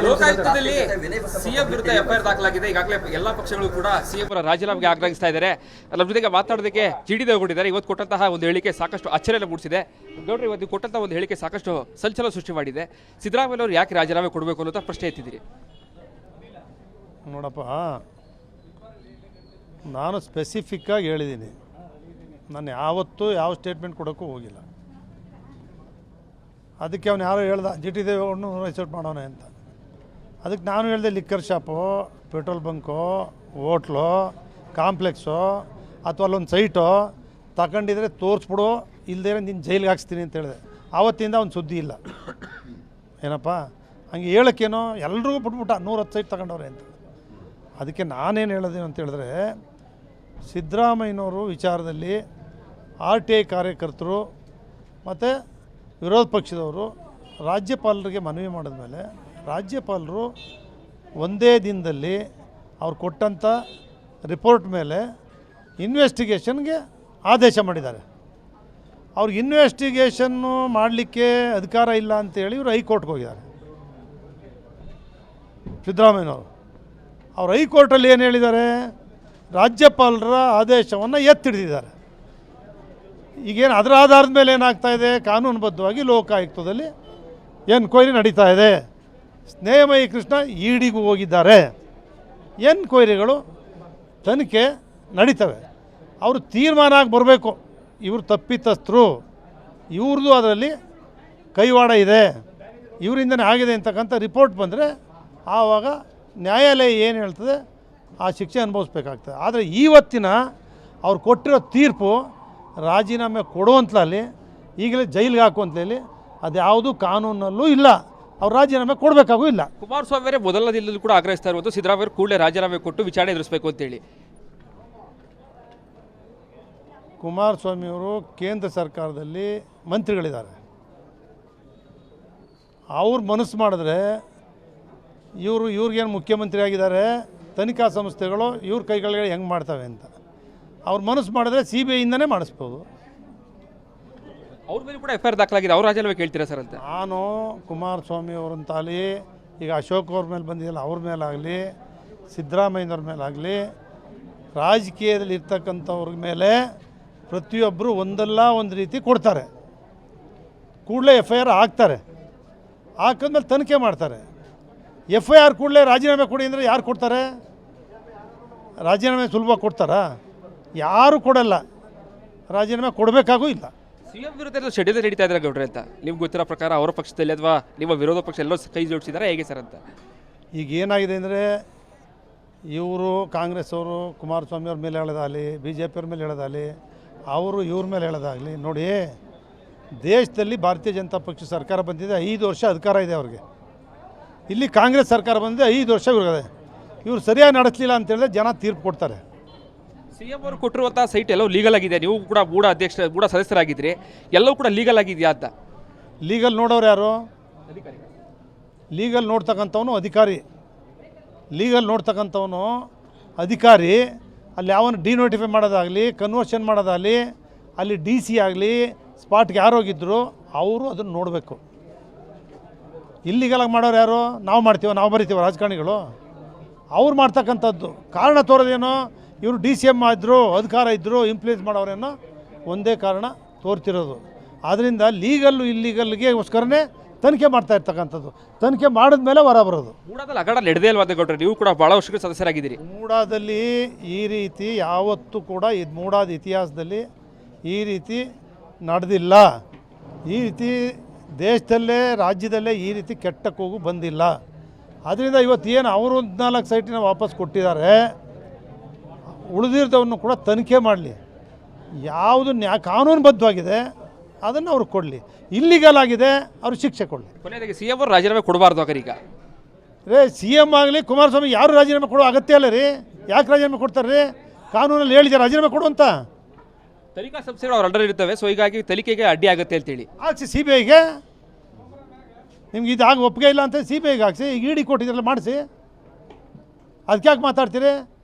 ಲೋಕಾಯುಕ್ತದಲ್ಲಿ CM ವಿರುದ್ಧ FIR ದಾಖಲಾಗಿದೆ. ಈಗಾಗಲೇ ಎಲ್ಲಾ ಪಕ್ಷಗಳು ಕೂಡ ಸಿಎಂ ಅವರ ರಾಜೀನಾಮೆಗೆ ಆಗ್ರಹಿಸ್ತಾ ಇದ್ದಾರೆ. ನಮ್ಮ ಜೊತೆಗೆ ಮಾತಾಡೋದಕ್ಕೆ ಜಿಡಿ ದೇವೇಗೌಡ ಇವತ್ತು ಕೊಟ್ಟಂತಹ ಒಂದು ಹೇಳಿಕೆ ಸಾಕಷ್ಟು ಅಚ್ಚರಿಯನ್ನು ಮೂಡಿಸಿದೆ. ಗೌಡ್ರು, ಇವತ್ತು ಕೊಟ್ಟಂತಹ ಒಂದು ಹೇಳಿಕೆ ಸಾಕಷ್ಟು ಸಂಚಲನ ಸೃಷ್ಟಿ ಮಾಡಿದೆ. ಸಿದ್ದರಾಮಯ್ಯ ಅವರು ಯಾಕೆ ರಾಜೀನಾಮೆ ಕೊಡಬೇಕು ಅನ್ನೋ ಪ್ರಶ್ನೆ ಎತ್ತಿದ್ದೀರಿ. ನೋಡಪ್ಪ, ನಾನು ಸ್ಪೆಸಿಫಿಕ್ಕಾಗಿ ಹೇಳಿದ್ದೀನಿ, ನಾನು ಯಾವತ್ತೂ ಯಾವ ಸ್ಟೇಟ್ಮೆಂಟ್ ಕೊಡೋಕ್ಕೂ ಹೋಗಿಲ್ಲ. ಅದಕ್ಕೆ ಅವನು ಯಾರೋ ಹೇಳ್ದ ಜಿ ಟಿ ದೇವೇಗೌಡನು ರೆಸೆಪ್ಟ್ ಮಾಡೋಣ ಅಂತ. ಅದಕ್ಕೆ ನಾನು ಹೇಳಿದೆ, liquor shop, petrol bunk, hotel, complex ಅಥವಾ ಅಲ್ಲೊಂದು ಸೈಟು ತಗೊಂಡಿದ್ರೆ ತೋರಿಸ್ಬಿಡು, ಇಲ್ಲದೇ ನಿನ್ನ ಜೈಲಿಗೆ ಹಾಕ್ಸ್ತೀನಿ ಅಂತ ಹೇಳಿದೆ. ಆವತ್ತಿಂದ ಅವ್ನು ಸುದ್ದಿ ಇಲ್ಲ. ಏನಪ್ಪ ಹಂಗೆ ಹೇಳೋಕ್ಕೇನೋ ಎಲ್ರಿಗೂ ಬಿಟ್ಬಿಟ್ಟ 110 ಸೈಟ್ ತಗೊಂಡವ್ರೆ ಅಂತ. ಅದಕ್ಕೆ ನಾನೇನು ಹೇಳೋದು ಅಂತ ಹೇಳಿದ್ರೆ, ಸಿದ್ದರಾಮಯ್ಯನವರು ವಿಚಾರದಲ್ಲಿ RTI ಕಾರ್ಯಕರ್ತರು ಮತ್ತು ವಿರೋಧ ಪಕ್ಷದವರು ರಾಜ್ಯಪಾಲರಿಗೆ ಮನವಿ ಮಾಡಿದ್ಮೇಲೆ ರಾಜ್ಯಪಾಲರು ಒಂದೇ ದಿನದಲ್ಲಿ ಅವ್ರು ಕೊಟ್ಟಂಥ ರಿಪೋರ್ಟ್ ಮೇಲೆ ಇನ್ವೆಸ್ಟಿಗೇಷನ್ಗೆ ಆದೇಶ ಮಾಡಿದ್ದಾರೆ. ಅವ್ರಿಗೆ ಇನ್ವೆಸ್ಟಿಗೇಷನ್ನು ಮಾಡಲಿಕ್ಕೆ ಅಧಿಕಾರ ಇಲ್ಲ ಅಂತೇಳಿ ಇವರು ಹೈಕೋರ್ಟ್ಗೆ ಹೋಗಿದ್ದಾರೆ. ಸಿದ್ದರಾಮಯ್ಯನವರು ಅವ್ರು ಹೈಕೋರ್ಟಲ್ಲಿ ಏನು ಹೇಳಿದ್ದಾರೆ, ರಾಜ್ಯಪಾಲರ ಆದೇಶವನ್ನು ಎತ್ತಿಡಿದಿದ್ದಾರೆ. ಈಗೇನು ಅದರ ಆಧಾರದ ಮೇಲೆ ಏನಾಗ್ತಾಯಿದೆ, ಕಾನೂನುಬದ್ಧವಾಗಿ ಲೋಕಾಯುಕ್ತದಲ್ಲಿ ಎನ್ಕ್ವೈರಿ ನಡೀತಾ ಇದೆ. ಸ್ನೇಹಮಯಿ ಕೃಷ್ಣ ಇಡಿಗೂ ಹೋಗಿದ್ದಾರೆ. ಎನ್ಕ್ವೈರಿಗಳು ತನಿಖೆ ನಡೀತವೆ. ಅವರು ತೀರ್ಮಾನ ಆಗಿ ಬರಬೇಕು, ಇವರು ತಪ್ಪಿತಸ್ಥರು, ಇವ್ರದ್ದು ಅದರಲ್ಲಿ ಕೈವಾಡ ಇದೆ, ಇವರಿಂದನೇ ಆಗಿದೆ ಅಂತಕ್ಕಂಥ ರಿಪೋರ್ಟ್ ಬಂದರೆ ಆವಾಗ ನ್ಯಾಯಾಲಯ ಏನು ಹೇಳ್ತದೆ ಆ ಶಿಕ್ಷೆ ಅನುಭವಿಸ್ಬೇಕಾಗ್ತದೆ. ಆದರೆ ಇವತ್ತಿನ ಅವ್ರು ಕೊಟ್ಟಿರೋ ತೀರ್ಪು ರಾಜೀನಾಮೆ ಕೊಡುವಂತಲಲ್ಲಿ ಈಗಲೇ ಜೈಲಿಗೆ ಹಾಕುವಂತಲಲ್ಲಿ ಅದು ಯಾವುದೂ ಕಾನೂನಲ್ಲೂ ಇಲ್ಲ. ಅವ್ರು ರಾಜೀನಾಮೆ ಕೊಡಬೇಕಾಗೂ ಇಲ್ಲ. ಕುಮಾರಸ್ವಾಮಿ ಅವರೇ ಮೊದಲ ದಿನದಲ್ಲಿ ಕೂಡ ಆಗ್ರಹಿಸ್ತಾ ಇರುವುದು ಸಿದ್ದರಾಮಯ್ಯ ಕೂಡಲೇ ರಾಜೀನಾಮೆ ಕೊಟ್ಟು ವಿಚಾರಣೆ ಎದುರಿಸಬೇಕು ಅಂತೇಳಿ. ಕುಮಾರಸ್ವಾಮಿಯವರು ಕೇಂದ್ರ ಸರ್ಕಾರದಲ್ಲಿ ಮಂತ್ರಿಗಳಿದ್ದಾರೆ. ಅವ್ರು ಮನಸ್ಸು ಮಾಡಿದ್ರೆ ಇವ್ರಿಗೇನು ಮುಖ್ಯಮಂತ್ರಿ ಆಗಿದ್ದಾರೆ, ತನಿಖಾ ಸಂಸ್ಥೆಗಳು ಇವ್ರ ಕೈಗಳಿಗೆ ಹೆಂಗೆ ಮಾಡ್ತವೆ ಅಂತ ಅವ್ರು ಮನಸ್ಸು ಮಾಡಿದ್ರೆ CBIಯಿಂದನೇ ಮಾಡಿಸ್ಬೋದು. ಅವ್ರ ಮೇಲೆ ಕೂಡ ಎಫ್ಐಆರ್ ದಾಖಲಾಗಿದೆ. ಅವ್ರ ರಾಜೀನಾಮೆ ಕೇಳ್ತೀರಾ ಸರ್ ಅಂತ? ನಾನು ಕುಮಾರಸ್ವಾಮಿ ಅವರಂತಾಗಲಿ, ಈಗ ಅಶೋಕ್ ಅವ್ರ ಮೇಲೆ ಬಂದಿದ್ದಲ್ಲ ಅವ್ರ ಮೇಲಾಗಲಿ, ಸಿದ್ದರಾಮಯ್ಯನವ್ರ ಮೇಲಾಗಲಿ, ರಾಜಕೀಯದಲ್ಲಿ ಇರ್ತಕ್ಕಂಥವ್ರ ಮೇಲೆ ಪ್ರತಿಯೊಬ್ಬರು ಒಂದಲ್ಲ ಒಂದು ರೀತಿ ಕೊಡ್ತಾರೆ. ಕೂಡಲೇ FIR ಹಾಕ್ತಾರೆ, ಹಾಕಿದ್ಮೇಲೆ ತನಿಖೆ ಮಾಡ್ತಾರೆ. FIR ಕೂಡಲೇ ರಾಜೀನಾಮೆ ಕೊಡಿ ಅಂದರೆ ಯಾರು ಕೊಡ್ತಾರೆ? ರಾಜೀನಾಮೆ ಸುಲಭ ಕೊಡ್ತಾರಾ? ಯಾರು ಕೊಡಲ್ಲ. ರಾಜೀನಾಮೆ ಕೊಡಬೇಕಾಗೂ ಇಲ್ಲ. ಸಿಎಂ ವಿರುದ್ಧ ಷಡ್ಯಂತ್ರ ನಡೀತಾ ಇದ್ದಾರೆ ಗೌಡ್ರೆ ಅಂತ ನಿಮ್ಗೆ ಗೊತ್ತಿರೋ ಪ್ರಕಾರ ಅವರ ಪಕ್ಷದಲ್ಲಿ ಅಥವಾ ನಿಮ್ಮ ವಿರೋಧ ಪಕ್ಷ ಎಲ್ಲೋ ಕೈ ಜೋಡಿಸಿದ್ದಾರೆ ಹೇಗೆ ಸರ್ ಅಂತ? ಈಗ ಏನಾಗಿದೆ ಅಂದರೆ, ಇವರು ಕಾಂಗ್ರೆಸ್ ಅವರು ಕುಮಾರಸ್ವಾಮಿ ಅವ್ರ ಮೇಲೆ ಹೇಳೋದಾಗಲಿ, BJP ಅವ್ರ ಮೇಲೆ ಹೇಳೋದಾಗಲಿ, ಅವರು ಇವ್ರ ಮೇಲೆ ಹೇಳೋದಾಗಲಿ, ನೋಡಿ ದೇಶದಲ್ಲಿ ಭಾರತೀಯ ಜನತಾ ಪಕ್ಷ ಸರ್ಕಾರ ಬಂದಿದೆ, 5 ವರ್ಷ ಅಧಿಕಾರ ಇದೆ ಅವ್ರಿಗೆ. ಇಲ್ಲಿ ಕಾಂಗ್ರೆಸ್ ಸರ್ಕಾರ ಬಂದಿದೆ, 5 ವರ್ಷ ಇವ್ರಿಗೆ. ಇವರು ಸರಿಯಾಗಿ ನಡೆಸಲಿಲ್ಲ ಅಂತೇಳಿದ್ರೆ ಜನ ತೀರ್ಪು ಕೊಡ್ತಾರೆ. ಸಿಎಂ ಅವರು ಕೊಟ್ಟಿರುವಂಥ ಸೈಟ್ ಎಲ್ಲವೂ ಲೀಗಲ್ ಆಗಿದೆ. ನೀವು ಕೂಡ ಗೂಢ ಸದಸ್ಯರಾಗಿದ್ರಿ, ಎಲ್ಲವೂ ಕೂಡ ಲೀಗಲ್ ಆಗಿದೆಯಾ ಅಂತ? ಲೀಗಲ್ ನೋಡೋರು ಯಾರು? ಲೀಗಲ್ ನೋಡ್ತಕ್ಕಂಥವನು ಅಧಿಕಾರಿ. ಲೀಗಲ್ ನೋಡ್ತಕ್ಕಂಥವನು ಅಧಿಕಾರಿ. ಅಲ್ಲಿ ಯಾವನು ಡಿನೋಟಿಫೈ ಮಾಡೋದಾಗಲಿ, ಕನ್ವರ್ಷನ್ ಮಾಡೋದಾಗಲಿ, ಅಲ್ಲಿ DC ಆಗಲಿ, ಸ್ಪಾಟ್ಗೆ ಯಾರು ಹೋಗಿದ್ರು ಅವರು ಅದನ್ನು ನೋಡಬೇಕು. ಇಲ್ಲಿಗೆಲ್ಲ ಮಾಡೋರು ಯಾರು? ನಾವು ಮಾಡ್ತೀವ, ನಾವು ಬರಿತೀವ ರಾಜಕಾರಣಿಗಳು. ಅವ್ರು ಮಾಡ್ತಕ್ಕಂಥದ್ದು ಕಾರಣ ತೋರೋದೇನೋ, ಇವರು DCM ಇದ್ದರು, ಅಧಿಕಾರ ಇದ್ದರು, ಇನ್ಫ್ಲೂಯೆನ್ಸ್ ಮಾಡೋರೇನೋ ಒಂದೇ ಕಾರಣ ತೋರ್ತಿರೋದು. ಆದ್ದರಿಂದ ಲೀಗಲ್ಲು ಇಲ್ಲೀಗಲ್ಗೆಗೋಸ್ಕರನೇ ತನಿಖೆ ಮಾಡ್ತಾ ಇರ್ತಕ್ಕಂಥದ್ದು. ತನಿಖೆ ಮಾಡಿದ್ಮೇಲೆ ಹೊರ ಬರೋದು. ಮೂಡಾದಲ್ಲಿ ಹಗರಣ ನಡೆದೇ ಇಲ್ವಾ ಗೌಡ್ರೆ? ನೀವು ಕೂಡ ಭಾಳ ವರ್ಷಗಳ ಸದಸ್ಯರಾಗಿದ್ದೀರಿ. ಮೂಡಾದಲ್ಲಿ ಈ ರೀತಿ ಯಾವತ್ತೂ ಕೂಡ ಮೂಡಾದ ಇತಿಹಾಸದಲ್ಲಿ ಈ ರೀತಿ ನಡೆದಿಲ್ಲ. ಈ ರೀತಿ ದೇಶದಲ್ಲೇ ರಾಜ್ಯದಲ್ಲೇ ಈ ರೀತಿ ಕೆಟ್ಟ ಕೂಗು ಬಂದಿಲ್ಲ. ಆದ್ದರಿಂದ ಇವತ್ತು ಏನು ಅವರು 14 ಸೈಟಿನ ವಾಪಸ್ ಕೊಟ್ಟಿದ್ದಾರೆ, ಉಳಿದಿರೋದವನ್ನು ಕೂಡ ತನಿಖೆ ಮಾಡಲಿ. ಯಾವುದು ಕಾನೂನುಬದ್ಧವಾಗಿದೆ ಅದನ್ನು ಅವ್ರಿಗೆ ಕೊಡಲಿ. ಇಲ್ಲಿಗಲ್ ಆಗಿದೆ ಅವ್ರು ಶಿಕ್ಷೆ ಕೊಡಲಿ. ಕೊನೆಯದಾಗಿ ಸಿಎಂ ಅವರು ರಾಜೀನಾಮೆ ಕೊಡಬಾರ್ದು ಈಗ? CM ಆಗಲಿ ಕುಮಾರಸ್ವಾಮಿ ಯಾರು ರಾಜೀನಾಮೆ ಕೊಡೋ ಅಗತ್ಯ ಇಲ್ಲ ರೀ. ಯಾಕೆ ರಾಜೀನಾಮೆ ಕೊಡ್ತಾರೆ ರೀ? ಕಾನೂನಲ್ಲಿ ಹೇಳಿದ್ದಾರೆ ರಾಜೀನಾಮೆ ಕೊಡು ಅಂತ. ತನಿಖಾ ಸಂಸ್ಥೆಗಳು ಅವ್ರ ಅಂಡರ್ ಇರ್ತವೆ, ಸೊ ಹೀಗಾಗಿ ತನಿಖೆಗೆ ಅಡ್ಡಿ ಆಗುತ್ತೆ ಅಂತೇಳಿ ಹಾಕ್ಸಿ. CBIಗೆ ನಿಮ್ಗೆ ಇದಾಗ ಒಪ್ಪಿಗೆ ಇಲ್ಲ ಅಂತ CBIಗೆ ಹಾಕ್ಸಿ. ಈಗ ED ಕೊಟ್ಟಿದ್ರಲ್ಲ ಮಾಡಿಸಿ. ಅದಕ್ಕೆ ಯಾಕೆ ಮಾತಾಡ್ತೀರಿ?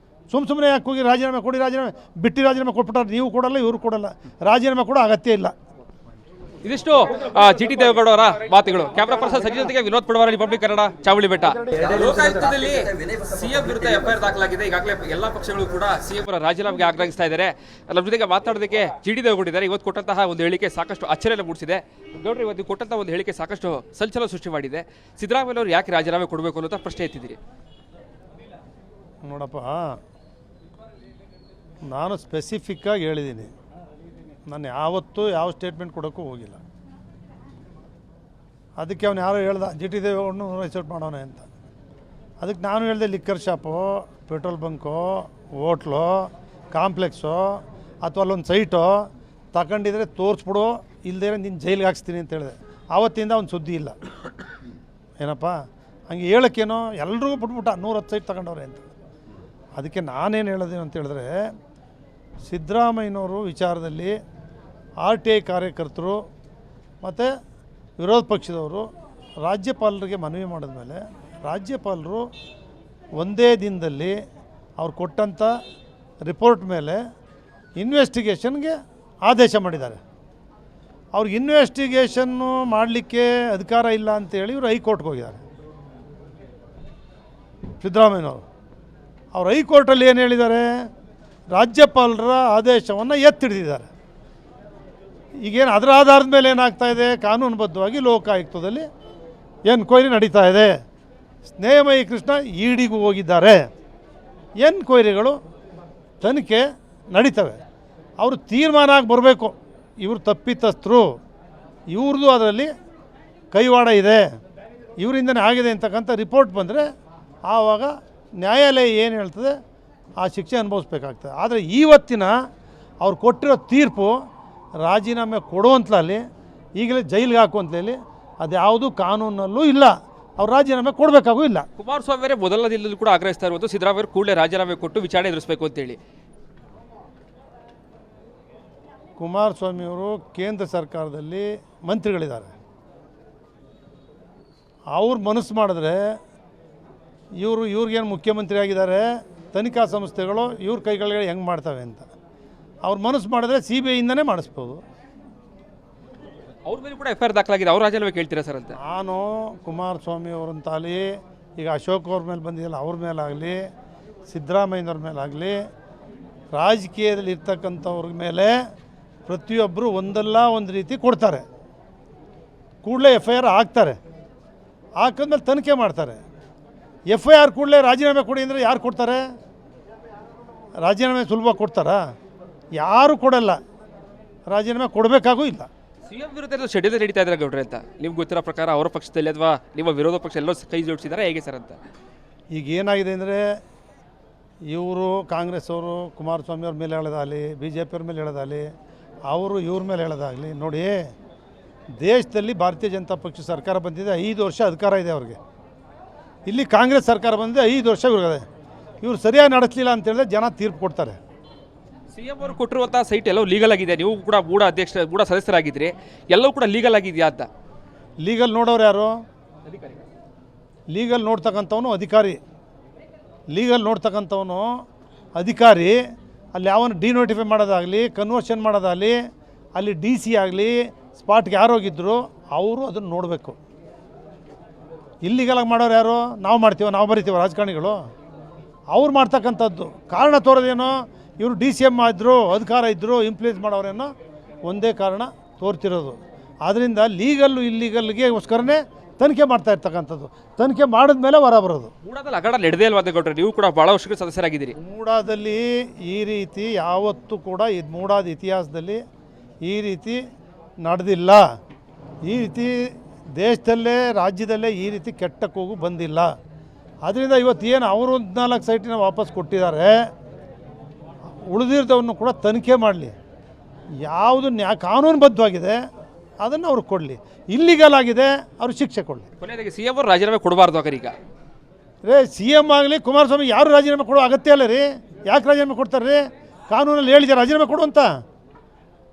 ಸುಮ್ಮನೆ ಯಾಕೆ ಹೋಗಿ ರಾಜೀನಾಮೆ ಕೊಡಿ, ರಾಜೀನಾಮೆ ಬಿಟ್ಟು ರಾಜೀನಾಮೆ ಕೊಟ್ಬಿಟ್ಟಾರೆ. ನೀವು ಕೊಡಲ್ಲ, ಇವರು ಕೊಡಲ್ಲ. ರಾಜೀನಾಮೆ ಕೊಡೋ ಅಗತ್ಯ ಇಲ್ಲ. ಇದಿಷ್ಟು ಜಿ ಟಿ ದೇವೇಗೌಡ ಅವರ ಮಾತುಗಳು. ಕ್ಯಾಮರಾ ಪರ್ಸನ್ ಸಂಜಯ್ ಜೊತೆಗೆ ವಿನೋದ್ ಪಡವಾರ, ರಿಪಬ್ಲಿಕ್ ಕನ್ನಡ, ಚಾವಳಿ ಬೆಟ್ಟ. ಲೋಕಾಯುಕ್ತದಲ್ಲಿ ಸಿಎಂ ವಿರುದ್ಧ ಎಫ್ಐಆರ್ ದಾಖಲಾಗಿದೆ. ಈಗಾಗಲೇ ಎಲ್ಲಾ ಪಕ್ಷಗಳು ಕೂಡ ಸಿಎಂ ಅವರ ರಾಜೀನಾಮೆಗೆ ಆಗ್ರಹಿಸ್ತಾ ಇದ್ದಾರೆ. ನಮ್ಮ ಜೊತೆಗೆ ಮಾತಾಡೋದಕ್ಕೆ ಜಿ ಟಿ ದೇವೇಗೌಡ ಇವತ್ತು ಕೊಟ್ಟಂತಹ ಒಂದು ಹೇಳಿಕೆ ಸಾಕಷ್ಟು ಅಚ್ಚರಿಯನ್ನು ಮೂಡಿಸಿದೆ. ಗೌಡ್ರು, ಇವತ್ತು ಕೊಟ್ಟಂತಹ ಒಂದು ಹೇಳಿಕೆ ಸಾಕಷ್ಟು ಸಂಚಲನ ಸೃಷ್ಟಿ ಮಾಡಿದೆ. ಸಿದ್ದರಾಮಯ್ಯ ಅವರು ಯಾಕೆ ರಾಜೀನಾಮೆ ಕೊಡಬೇಕು ಅನ್ನೋ ಪ್ರಶ್ನೆ ಎತ್ತಿದ್ದೀರಿ. ನೋಡಪ್ಪ, ನಾನು ಸ್ಪೆಸಿಫಿಕ್ಕಾಗಿ ಹೇಳಿದ್ದೀನಿ, ನಾನು ಯಾವತ್ತೂ ಯಾವ ಸ್ಟೇಟ್ಮೆಂಟ್ ಕೊಡೋಕ್ಕೂ ಹೋಗಿಲ್ಲ. ಅದಕ್ಕೆ ಅವನು ಯಾರೋ ಹೇಳ್ದ ಜಿ ಟಿ ದೇವೇಗೌಡನು ರೈಸೌಟ್ ಮಾಡೋಣ ಅಂತ. ಅದಕ್ಕೆ ನಾನು ಹೇಳಿದೆ, liquor shop, petrol bunk, hotel, complex ಅಥವಾ ಅಲ್ಲೊಂದು ಸೈಟು ತಗೊಂಡಿದ್ರೆ ತೋರಿಸ್ಬಿಡು, ಇಲ್ಲದೇ ನೀನು ಜೈಲಿಗೆ ಹಾಕ್ಸ್ತೀನಿ ಅಂತ ಹೇಳಿದೆ. ಆವತ್ತಿಂದ ಅವ್ನು ಸುದ್ದಿ ಇಲ್ಲ. ಏನಪ್ಪ ಹಂಗೆ ಹೇಳೋಕ್ಕೇನೋ ಎಲ್ರಿಗೂ ಬಿಟ್ಬಿಟ್ಟ 110 ಸೈಟ್ ತಗೊಂಡವ್ರೆ ಅಂತ. ಅದಕ್ಕೆ ನಾನೇನು ಹೇಳೋದು ಅಂತ ಹೇಳಿದ್ರೆ, ಸಿದ್ದರಾಮಯ್ಯನವರು ವಿಚಾರದಲ್ಲಿ RTI ಕಾರ್ಯಕರ್ತರು ಮತ್ತು ವಿರೋಧ ಪಕ್ಷದವರು ರಾಜ್ಯಪಾಲರಿಗೆ ಮನವಿ ಮಾಡಿದ್ಮೇಲೆ ರಾಜ್ಯಪಾಲರು ಒಂದೇ ದಿನದಲ್ಲಿ ಅವ್ರು ಕೊಟ್ಟಂಥ ರಿಪೋರ್ಟ್ ಮೇಲೆ ಇನ್ವೆಸ್ಟಿಗೇಷನ್ಗೆ ಆದೇಶ ಮಾಡಿದ್ದಾರೆ. ಅವ್ರಿಗೆ ಇನ್ವೆಸ್ಟಿಗೇಷನ್ನು ಮಾಡಲಿಕ್ಕೆ ಅಧಿಕಾರ ಇಲ್ಲ ಅಂತೇಳಿ ಇವರು ಹೈಕೋರ್ಟ್ಗೆ ಹೋಗಿದ್ದಾರೆ. ಸಿದ್ದರಾಮಯ್ಯನವರು ಅವ್ರು ಹೈಕೋರ್ಟಲ್ಲಿ ಏನು ಹೇಳಿದ್ದಾರೆ, ರಾಜ್ಯಪಾಲರ ಆದೇಶವನ್ನು ಎತ್ತಿಡಿದಿದ್ದಾರೆ. ಈಗೇನು ಅದರ ಆಧಾರದ ಮೇಲೆ ಏನಾಗ್ತಾಯಿದೆ, ಕಾನೂನುಬದ್ಧವಾಗಿ ಲೋಕಾಯುಕ್ತದಲ್ಲಿ ಎನ್ಕ್ವೈರಿ ನಡೀತಾ ಇದೆ. ಸ್ನೇಹಮಯಿ ಕೃಷ್ಣ ಇಡಿಗೂ ಹೋಗಿದ್ದಾರೆ. ಎನ್ಕ್ವೈರಿಗಳು ತನಿಖೆ ನಡೀತವೆ. ಅವರು ತೀರ್ಮಾನ ಆಗಿ ಬರಬೇಕು, ಇವರು ತಪ್ಪಿತಸ್ಥರು, ಇವ್ರದ್ದು ಅದರಲ್ಲಿ ಕೈವಾಡ ಇದೆ, ಇವರಿಂದನೇ ಆಗಿದೆ ಅಂತಕ್ಕಂಥ ರಿಪೋರ್ಟ್ ಬಂದರೆ ಆವಾಗ ನ್ಯಾಯಾಲಯ ಏನು ಹೇಳ್ತದೆ ಆ ಶಿಕ್ಷೆ ಅನುಭವಿಸ್ಬೇಕಾಗ್ತದೆ. ಆದರೆ ಇವತ್ತಿನ ಅವ್ರು ಕೊಟ್ಟಿರೋ ತೀರ್ಪು ರಾಜೀನಾಮೆ ಕೊಡುವಂತಲಲ್ಲಿ ಈಗಲೇ ಜೈಲಿಗೆ ಹಾಕುವಂತಲಲ್ಲಿ ಅದು ಯಾವುದೂ ಕಾನೂನಲ್ಲೂ ಇಲ್ಲ. ಅವ್ರು ರಾಜೀನಾಮೆ ಕೊಡಬೇಕಾಗೂ ಇಲ್ಲ. ಕುಮಾರಸ್ವಾಮಿ ಅವರೇ ಮೊದಲ ದಿನದಲ್ಲಿ ಕೂಡ ಆಗ್ರಹಿಸ್ತಾ ಇರುವುದು ಸಿದ್ದರಾಮಯ್ಯ ಕೂಡಲೇ ರಾಜೀನಾಮೆ ಕೊಟ್ಟು ವಿಚಾರಣೆ ಎದುರಿಸಬೇಕು ಅಂತೇಳಿ. ಕುಮಾರಸ್ವಾಮಿಯವರು ಕೇಂದ್ರ ಸರ್ಕಾರದಲ್ಲಿ ಮಂತ್ರಿಗಳಿದ್ದಾರೆ. ಅವ್ರು ಮನಸ್ಸು ಮಾಡಿದ್ರೆ ಇವ್ರಿಗೇನು ಮುಖ್ಯಮಂತ್ರಿ ಆಗಿದ್ದಾರೆ, ತನಿಖಾ ಸಂಸ್ಥೆಗಳು ಇವ್ರ ಕೈಗಳಿಗೆ ಹೆಂಗೆ ಮಾಡ್ತವೆ ಅಂತ ಅವ್ರು ಮನಸ್ಸು ಮಾಡಿದ್ರೆ CBIಯಿಂದನೇ ಮಾಡಿಸ್ಬೋದು. ಅವ್ರ ಮೇಲೆ ಕೂಡ ಎಫ್ಐಆರ್ ದಾಖಲಾಗಿದೆ. ಅವ್ರ ರಾಜೀನಾಮೆ ಕೇಳ್ತೀರಾ ಸರ್ ಅಂತ? ನಾನು ಕುಮಾರಸ್ವಾಮಿ ಅವರಂತಾಗಲಿ, ಈಗ ಅಶೋಕ್ ಅವ್ರ ಮೇಲೆ ಬಂದಿದ್ದಲ್ಲ ಅವ್ರ ಮೇಲಾಗಲಿ, ಸಿದ್ದರಾಮಯ್ಯನವ್ರ ಮೇಲಾಗಲಿ, ರಾಜಕೀಯದಲ್ಲಿ ಇರ್ತಕ್ಕಂಥವ್ರ ಮೇಲೆ ಪ್ರತಿಯೊಬ್ಬರು ಒಂದಲ್ಲ ಒಂದು ರೀತಿ ಕೊಡ್ತಾರೆ. ಕೂಡಲೇ FIR ಹಾಕ್ತಾರೆ, ಹಾಕಿದ್ಮೇಲೆ ತನಿಖೆ ಮಾಡ್ತಾರೆ. FIR ಕೂಡಲೇ ರಾಜೀನಾಮೆ ಕೊಡಿ ಅಂದರೆ ಯಾರು ಕೊಡ್ತಾರೆ? ರಾಜೀನಾಮೆ ಸುಲಭ ಕೊಡ್ತಾರಾ? ಯಾರು ಕೊಡಲ್ಲ. ರಾಜೀನಾಮೆ ಕೊಡಬೇಕಾಗೂ ಇಲ್ಲ. ಸಿಎಂ ವಿರುದ್ಧ ಷಡ್ಯಂತ್ರ ನಡೀತಾ ಇದ್ದಾರೆ ಗೌಡ್ರೆ ಅಂತ ನಿಮ್ಗೆ ಗೊತ್ತಿರೋ ಪ್ರಕಾರ ಅವರ ಪಕ್ಷದಲ್ಲಿ ಅಥವಾ ನಿಮ್ಮ ವಿರೋಧ ಪಕ್ಷ ಎಲ್ಲೋ ಕೈ ಜೋಡಿಸಿದ್ದಾರೆ ಹೇಗೆ ಸರ್ ಅಂತ? ಈಗ ಏನಾಗಿದೆ ಅಂದರೆ, ಇವರು ಕಾಂಗ್ರೆಸ್ ಅವರು ಕುಮಾರಸ್ವಾಮಿ ಅವ್ರ ಮೇಲೆ ಹೇಳೋದಾಗಲಿ, BJP ಅವ್ರ ಮೇಲೆ ಹೇಳೋದಾಗಲಿ, ಅವರು ಇವ್ರ ಮೇಲೆ ಹೇಳೋದಾಗಲಿ, ನೋಡಿ ದೇಶದಲ್ಲಿ ಭಾರತೀಯ ಜನತಾ ಪಕ್ಷ ಸರ್ಕಾರ ಬಂದಿದೆ, 5 ವರ್ಷ ಅಧಿಕಾರ ಇದೆ ಅವ್ರಿಗೆ. ಇಲ್ಲಿ ಕಾಂಗ್ರೆಸ್ ಸರ್ಕಾರ ಬಂದಿದೆ, 5 ವರ್ಷ ಇವ್ರಿಗೆ. ಇವ್ರು ಸರಿಯಾಗಿ ನಡೆಸಲಿಲ್ಲ ಅಂತೇಳಿದ್ರೆ ಜನ ತೀರ್ಪು ಕೊಡ್ತಾರೆ. ಸಿಎಂ ಅವರು ಕೊಟ್ಟಿರುವಂಥ ಸೈಟ್ ಎಲ್ಲವೂ ಲೀಗಲ್ ಆಗಿದೆ. ನೀವು ಕೂಡ ಬೋರ್ಡ್ ಸದಸ್ಯರಾಗಿದ್ರಿ, ಎಲ್ಲವೂ ಕೂಡ ಲೀಗಲ್ ಆಗಿದೆಯಾ ಅಂತ? ಲೀಗಲ್ ನೋಡೋರು ಯಾರು? ಲೀಗಲ್ ನೋಡ್ತಕ್ಕಂಥವನು ಅಧಿಕಾರಿ. ಲೀಗಲ್ ನೋಡ್ತಕ್ಕಂಥವನು ಅಧಿಕಾರಿ. ಅಲ್ಲಿ ಯಾವನು ಡಿನೋಟಿಫೈ ಮಾಡೋದಾಗಲಿ, ಕನ್ವರ್ಷನ್ ಮಾಡೋದಾಗಲಿ, ಅಲ್ಲಿ DC ಆಗಲಿ, ಸ್ಪಾಟ್ಗೆ ಯಾರು ಹೋಗಿದ್ರು ಅವರು ಅದನ್ನು ನೋಡಬೇಕು. ಇಲ್ಲಿಗೆಲ್ಲ ಮಾಡೋರು ಯಾರು? ನಾವು ಮಾಡ್ತೀವ, ನಾವು ಬರಿತೀವ ರಾಜಕಾರಣಿಗಳು. ಅವ್ರು ಮಾಡ್ತಕ್ಕಂಥದ್ದು ಕಾರಣ ತೋರೋದೇನೋ, ಇವರು DCM ಇದ್ದರು, ಅಧಿಕಾರ ಇದ್ದರು, ಇನ್ಫ್ಲೂಯೆನ್ಸ್ ಮಾಡೋರೇನೋ ಒಂದೇ ಕಾರಣ ತೋರ್ತಿರೋದು. ಆದ್ದರಿಂದ ಲೀಗಲ್ಲು ಇಲ್ಲಿಗಲ್ಗೆಗೋಸ್ಕರನೇ ತನಿಖೆ ಮಾಡ್ತಾ ಇರ್ತಕ್ಕಂಥದ್ದು. ತನಿಖೆ ಮಾಡಿದ್ಮೇಲೆ ಹೊರ ಬರೋದು. ಮೂಡಾದಲ್ಲಿ ಹಗರಣ ನಡೆದೇ ಇಲ್ವಾ ಗೌಡ್ರೆ? ನೀವು ಕೂಡ ಭಾಳ ವರ್ಷಗಳ ಸದಸ್ಯರಾಗಿದ್ದೀರಿ. ಮೂಡಾದಲ್ಲಿ ಈ ರೀತಿ ಯಾವತ್ತೂ ಕೂಡ ಮೂಡಾದ ಇತಿಹಾಸದಲ್ಲಿ ಈ ರೀತಿ ನಡೆದಿಲ್ಲ. ಈ ರೀತಿ ದೇಶದಲ್ಲೇ ರಾಜ್ಯದಲ್ಲೇ ಈ ರೀತಿ ಕೆಟ್ಟ ಕೂಗು ಬಂದಿಲ್ಲ. ಅದರಿಂದ ಇವತ್ತು ಏನು ಅವರು 14 ಸೈಟಿನ ವಾಪಸ್ ಕೊಟ್ಟಿದ್ದಾರೆ, ಉಳಿದಿರೋದವನ್ನು ಕೂಡ ತನಿಖೆ ಮಾಡಲಿ. ಯಾವುದು ಕಾನೂನುಬದ್ಧವಾಗಿದೆ ಅದನ್ನು ಅವ್ರಿಗೆ ಕೊಡಲಿ. ಇಲ್ಲಿಗಲ್ ಆಗಿದೆ ಅವ್ರು ಶಿಕ್ಷೆ ಕೊಡಲಿ. ಕೊನೆಯದಾಗಿ ಸಿಎಂ ಅವರು ರಾಜೀನಾಮೆ ಕೊಡಬಾರ್ದು ಈಗ? CM ಆಗಲಿ ಕುಮಾರಸ್ವಾಮಿ ಯಾರು ರಾಜೀನಾಮೆ ಕೊಡೋ ಅಗತ್ಯ ಇಲ್ಲ ರೀ. ಯಾಕೆ ರಾಜೀನಾಮೆ ಕೊಡ್ತಾರೆ ರೀ? ಕಾನೂನಲ್ಲಿ ಹೇಳಿದ್ದಾರೆ ರಾಜೀನಾಮೆ ಕೊಡು ಅಂತ.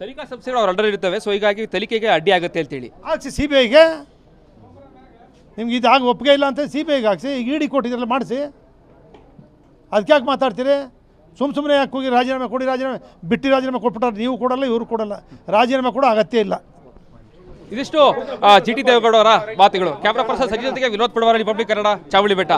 ತನಿಖಾ ಸಂಸ್ಥೆಗಳು ಅವ್ರ ಅಂಡರ್ ಇರ್ತವೆ, ಸೊ ಹೀಗಾಗಿ ತನಿಖೆಗೆ ಅಡ್ಡಿ ಆಗುತ್ತೆ ಅಂತೇಳಿ ಹಾಕ್ಸಿ. CBIಗೆ ನಿಮ್ಗೆ ಇದಾಗ ಒಪ್ಪಿಗೆ ಇಲ್ಲ ಅಂತ CBIಗೆ ಹಾಕ್ಸಿ. ಈಗ ED ಕೊಟ್ಟಿದ್ರಲ್ಲ ಮಾಡಿಸಿ. ಅದಕ್ಕೆ ಯಾಕೆ ಮಾತಾಡ್ತೀರಿ? ಸುಮ್ಮನೆ ಯಾಕೆ ಹೋಗಿ ರಾಜೀನಾಮೆ ಕೊಡಿ, ರಾಜೀನಾಮೆ ಬಿಟ್ಟು ರಾಜೀನಾಮೆ ಕೊಟ್ಬಿಟ್ಟಾರೆ. ನೀವು ಕೊಡಲ್ಲ, ಇವರು ಕೊಡಲ್ಲ. ರಾಜೀನಾಮೆ ಕೊಡೋ ಅಗತ್ಯ ಇಲ್ಲ. ಇದಿಷ್ಟು ಜಿ ಟಿ ದೇವೇಗೌಡ ಅವರ ಮಾತುಗಳು. ಕ್ಯಾಮ್ರಾ ಪರ್ಸನ್ ಸಜ್ಜಿನೊಂದಿಗೆ ವಿನೋದ್ ಪುಡವಾರ, ರಿಪಬ್ಲಿಕ್ ಕನ್ನಡ, ಚಾವಳಿ ಬೆಟ್ಟ.